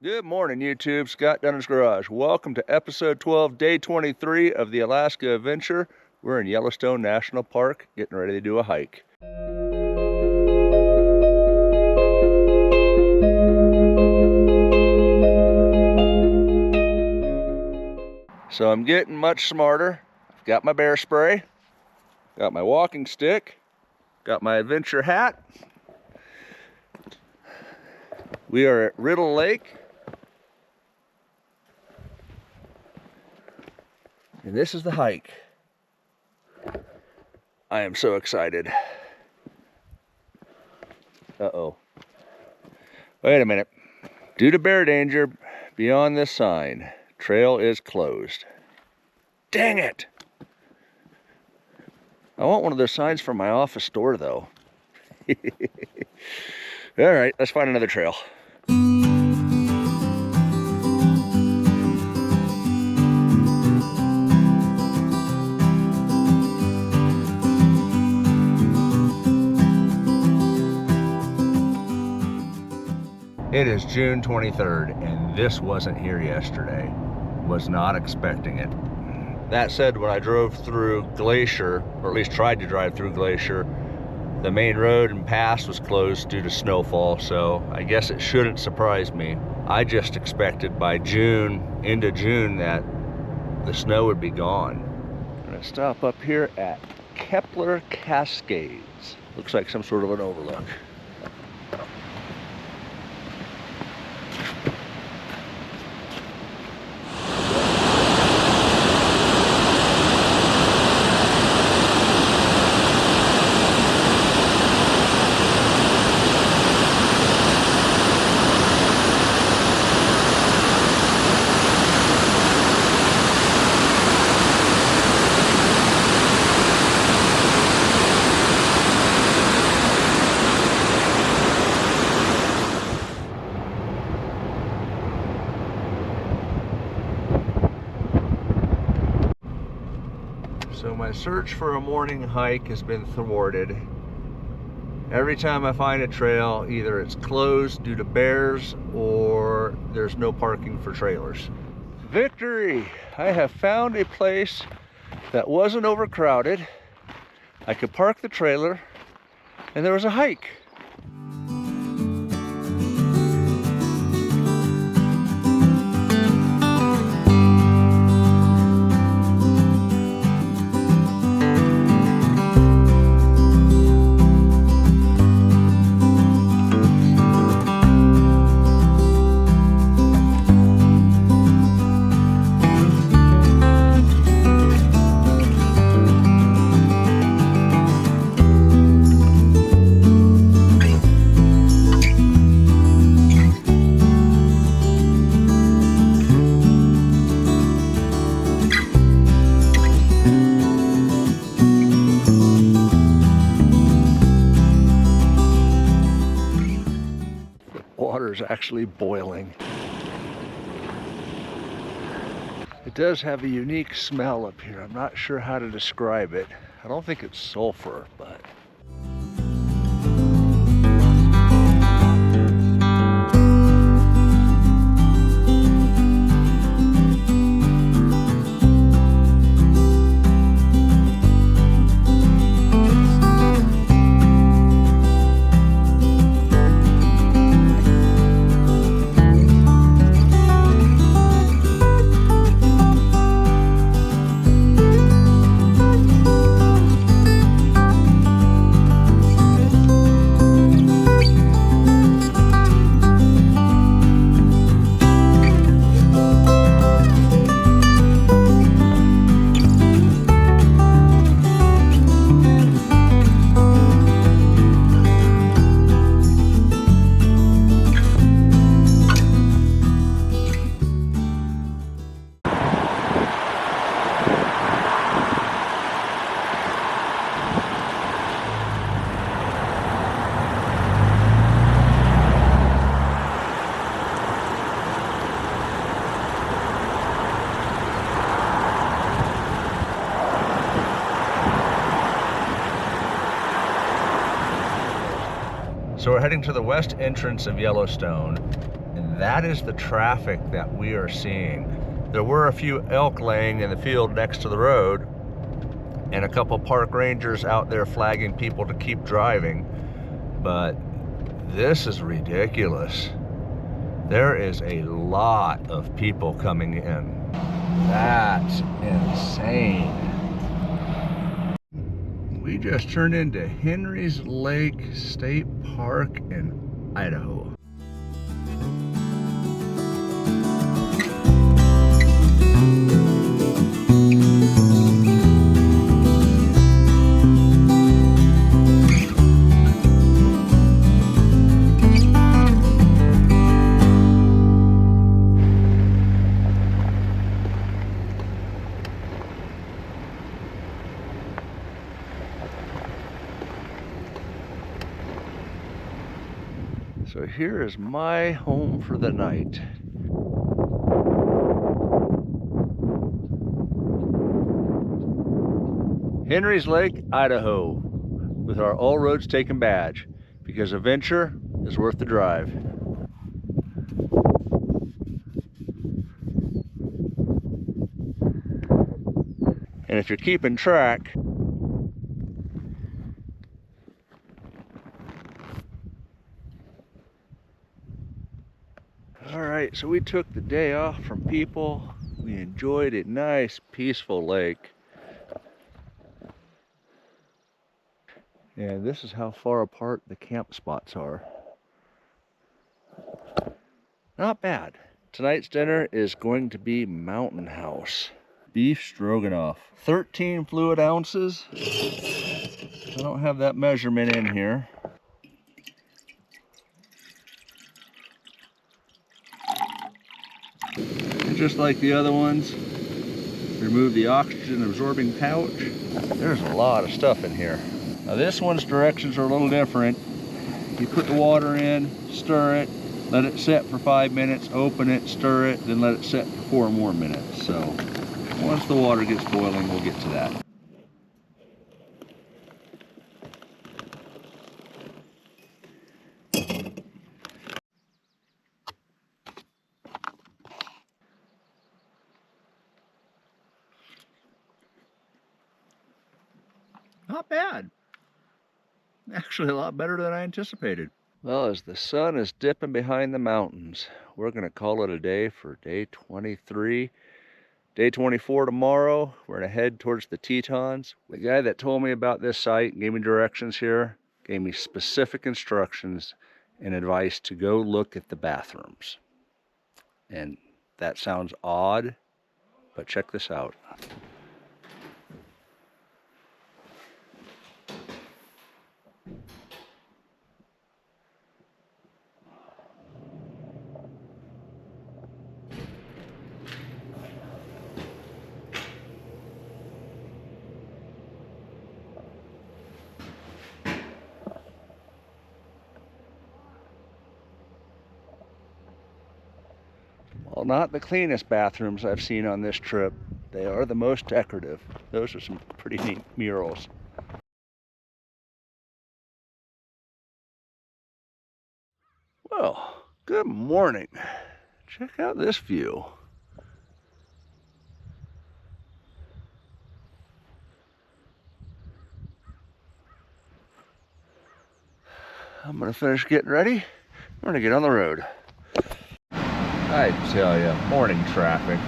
Good morning, YouTube. Scott Dunnage Garage. Welcome to episode 12, day 23 of the Alaska Adventure. We're in Yellowstone National Park, getting ready to do a hike. So I'm getting much smarter. I've got my bear spray, got my walking stick, got my adventure hat. We are at Riddle Lake. And this is the hike. I am so excited. Uh-oh. Wait a minute. Due to bear danger, beyond this sign, trail is closed. Dang it! I want one of those signs from my office door, though. All right, let's find another trail. It is June 23rd, and this wasn't here yesterday. Was not expecting it. That said, when I drove through Glacier, or at least tried to drive through Glacier, the main road and pass was closed due to snowfall, so I guess it shouldn't surprise me. I just expected by June, into June, that the snow would be gone. I'm gonna stop up here at Kepler Cascades. Looks like some sort of an overlook. So my search for a morning hike has been thwarted. Every time I find a trail, either it's closed due to bears or there's no parking for trailers. Victory! I have found a place that wasn't overcrowded. I could park the trailer and there was a hike. Water is actually boiling. It does have a unique smell up here. I'm not sure how to describe it. I don't think it's sulfur, but So we're heading to the west entrance of Yellowstone, and that is the traffic that we are seeing. There were a few elk laying in the field next to the road, and a couple park rangers out there flagging people to keep driving, but this is ridiculous. There is a lot of people coming in. That's insane. We just turned into Henry's Lake State Park in Idaho. So here is my home for the night. Henry's Lake, Idaho, with our All Roads Taken badge, because a venture is worth the drive. And if you're keeping track, alright, so we took the day off from people. We enjoyed a nice, peaceful lake. And this is how far apart the camp spots are. Not bad. Tonight's dinner is going to be Mountain House. Beef stroganoff. 13 fluid ounces. I don't have that measurement in here. And just like the other ones, remove the oxygen absorbing pouch. There's a lot of stuff in here. Now this one's directions are a little different. You put the water in, stir it, let it set for 5 minutes, open it, stir it, then let it set for 4 more minutes. So once the water gets boiling, we'll get to that. Not bad. Actually a lot better than I anticipated. Well, as the sun is dipping behind the mountains, we're going to call it a day for day 23. Day 24 tomorrow, we're going to head towards the Tetons. The guy that told me about this site and gave me directions here, gave me specific instructions and advice to go look at the bathrooms. And that sounds odd, but check this out. Well, not the cleanest bathrooms I've seen on this trip. They are the most decorative. Those are some pretty neat murals. Well, good morning. Check out this view. I'm gonna finish getting ready. We're gonna get on the road. I tell you, morning traffic.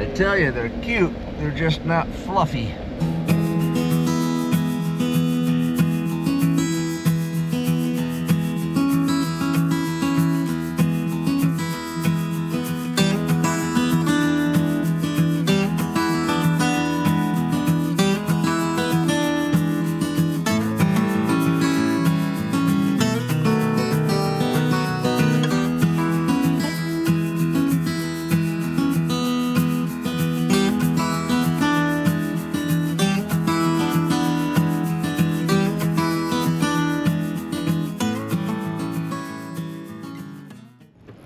I tell you, they're cute. They're just not fluffy.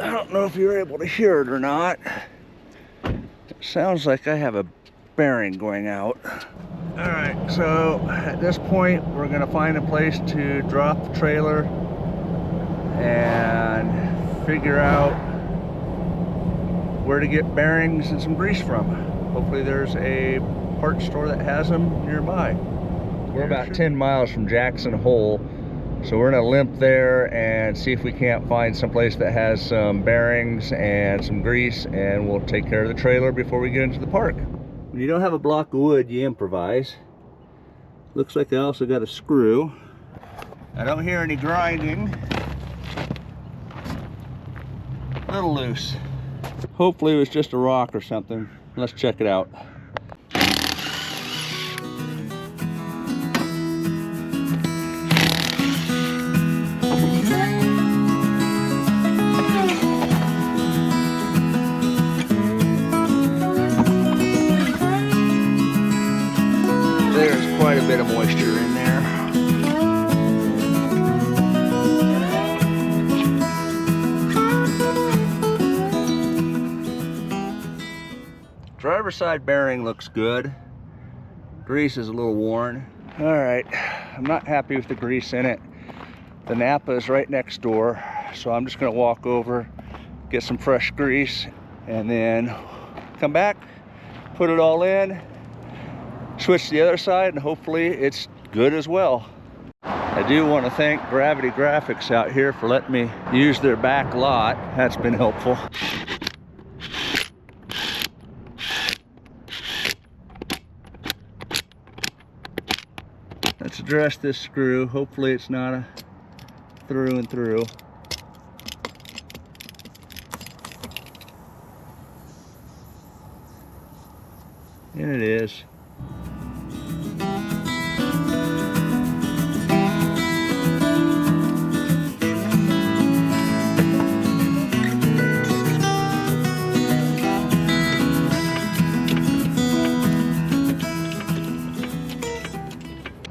I don't know if you're able to hear it or not. It sounds like I have a bearing going out. All right, so at this point, we're gonna find a place to drop the trailer and figure out where to get bearings and some grease from. Hopefully there's a parts store that has them nearby. We're about 10 miles from Jackson Hole, so we're gonna limp there and see if we can't find some place that has some bearings and some grease, and we'll take care of the trailer before we get into the park. When you don't have a block of wood, you improvise. Looks like I also got a screw. I don't hear any grinding. A little loose. Hopefully it was just a rock or something. Let's check it out. There's quite a bit of moisture in there. Driver's side bearing looks good. Grease is a little worn. All right, I'm not happy with the grease in it. The Napa is right next door, so I'm just gonna walk over, get some fresh grease, and then come back, put it all in, switch to the other side, and hopefully it's good as well. I do want to thank Gravity Graphics out here for letting me use their back lot. That's been helpful. Let's address this screw. Hopefully it's not a through and through. And it is.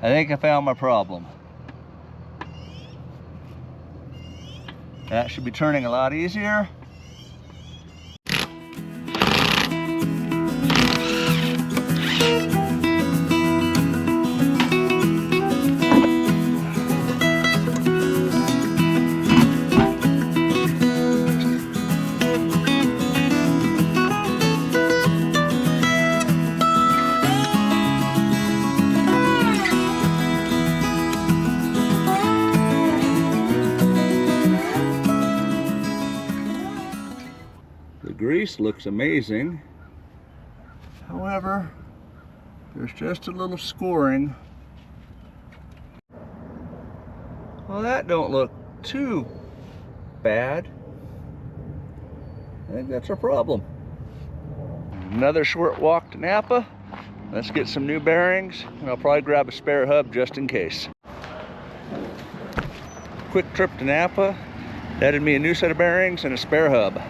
I think I found my problem. That should be turning a lot easier. Grease looks amazing. However, there's just a little scoring. Well, that don't look too bad. I think that's our problem. Another short walk to Napa. Let's get some new bearings, and I'll probably grab a spare hub just in case. Quick trip to Napa, added me a new set of bearings and a spare hub.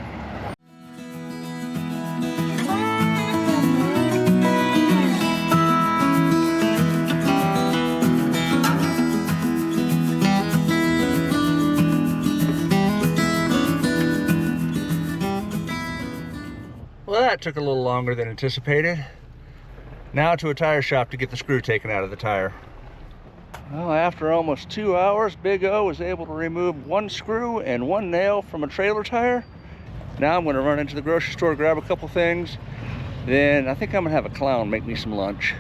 Well, that took a little longer than anticipated. Now to a tire shop to get the screw taken out of the tire. Well, after almost 2 hours, Big O was able to remove one screw and one nail from a trailer tire. Now I'm gonna run into the grocery store, grab a couple things. Then I think I'm gonna have a clown make me some lunch.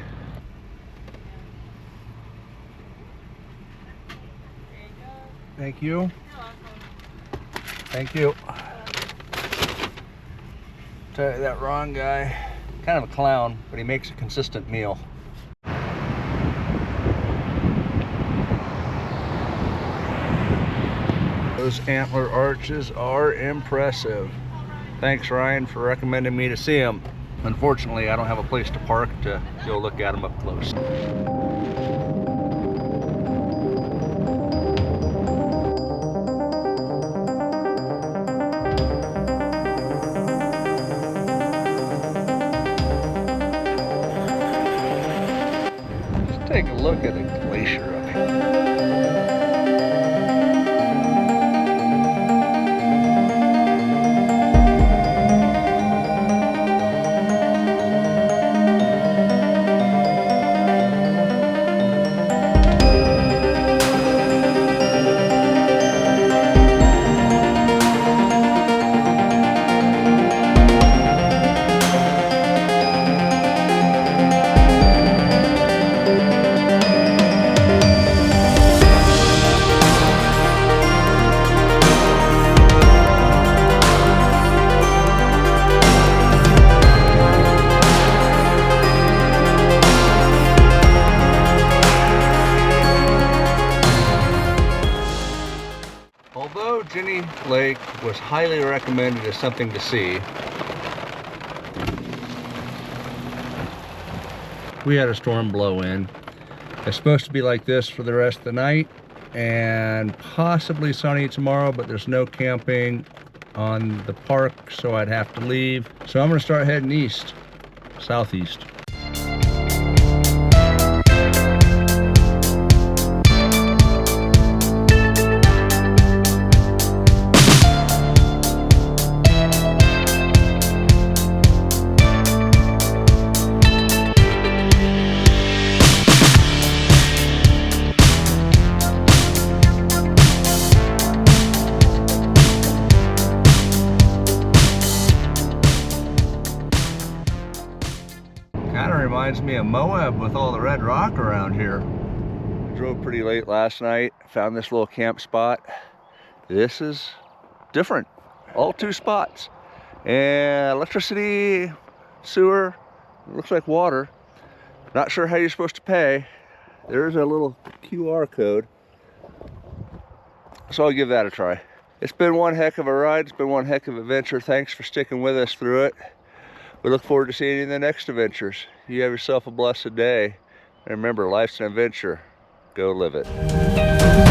Thank you. You're welcome. Thank you. Tell you, that Ron guy, kind of a clown, but he makes a consistent meal. Those antler arches are impressive. Thanks, Ryan, for recommending me to see them. Unfortunately, I don't have a place to park to go look at them up close. Take a look at the glacier up here. lake was highly recommended as something to see. We had a storm blow in. It's supposed to be like this for the rest of the night and possibly sunny tomorrow, but there's no camping on the park, so I'd have to leave. So I'm gonna start heading east, southeast. Kind of reminds me of Moab with all the red rock around here. I drove pretty late last night, found this little camp spot. This is different, all 2 spots. And electricity, sewer, looks like water. Not sure how you're supposed to pay. There's a little QR code. So I'll give that a try. It's been one heck of a ride, it's been one heck of an adventure. Thanks for sticking with us through it. We look forward to seeing you in the next adventures. You have yourself a blessed day. And remember, life's an adventure. Go live it.